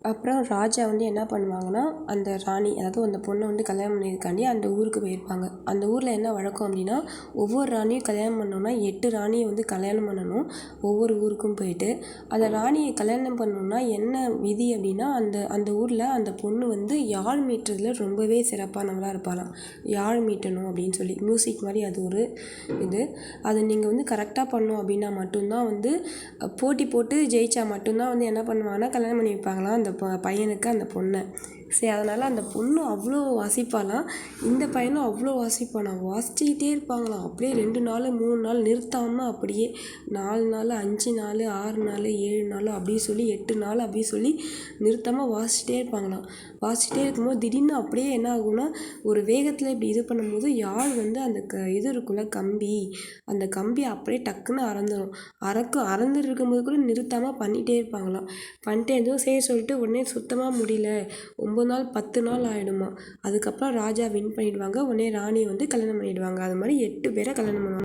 அப்புறம் ராஜா வந்து என்ன பண்ணுவாங்கன்னா, அந்த ராணி அதாவது அந்த பொண்ணை வந்து கல்யாணம் பண்ணியிருக்காண்டி அந்த ஊருக்கு போயிருப்பாங்க. அந்த ஊரில் என்ன வழக்கம் அப்படின்னா, ஒவ்வொரு ராணியும் கல்யாணம் பண்ணணும்னா 8 ராணியை வந்து கல்யாணம் பண்ணணும். ஒவ்வொரு ஊருக்கும் போயிட்டு அந்த ராணியை கல்யாணம் பண்ணணும்னா என்ன விதி அப்படின்னா, அந்த அந்த ஊரில் அந்த பொண்ணு வந்து யாழ் மீட்டுறதுல ரொம்பவே சிறப்பானவளாக இருப்பாளாம். யாழ் மீட்டணும் அப்படின்னு சொல்லி மியூசிக் மாதிரி அது ஒரு இது. அதை நீங்கள் வந்து கரெக்டாக பண்ணோம் அப்படின்னா மட்டும்தான் வந்து போட்டி போட்டு ஜெயிச்சா மட்டும்தான் வந்து என்ன பண்ணுவாங்கன்னா கல்யாணம் பண்ணி வைப்பாங்களாம் அந்த பையனுக்கு அந்த பொண்ணை. சரி, அதனால் அந்த பொண்ணு அவ்வளோ வாசிப்பாலாம், இந்த பையனும் அவ்வளோ வாசிப்பானாம். வாசிச்சுக்கிட்டே இருப்பாங்களாம். அப்படியே 2 நாள் 3 நாள் நிறுத்தாமல் அப்படியே 4 நாள் 5 நாள் 6 நாள் 7 நாள் அப்படி சொல்லி 8 நாள் அப்படி சொல்லி நிறுத்தாமல் வாசிச்சிட்டே இருப்பாங்களாம். வாசிச்சிட்டே இருக்கும்போது திடீர்னு அப்படியே என்ன ஆகும்னா, ஒரு வேகத்தில் இப்படி இது பண்ணும்போது யாழ் வந்து அந்த இது இருக்குல்ல கம்பி, அந்த கம்பி அப்படியே டக்குன்னு அறந்துடும். அறந்துட்டு இருக்கும்போது கூட நிறுத்தாமல் பண்ணிகிட்டே இருப்பாங்களாம். பண்ணிட்டே இருந்தோம் சரி சொல்லிட்டு உடனே சுத்தமாக முடியல, 9 நாள் 10 நாள் ஆகிடுமா. அதுக்கப்புறம் ராஜா வின் பண்ணிடுவாங்க. உடனே ராணியை வந்து கல்யாணம் பண்ணிடுவாங்க. அது மாதிரி 8 பேரை கல்யாணம் பண்ணுவாங்க.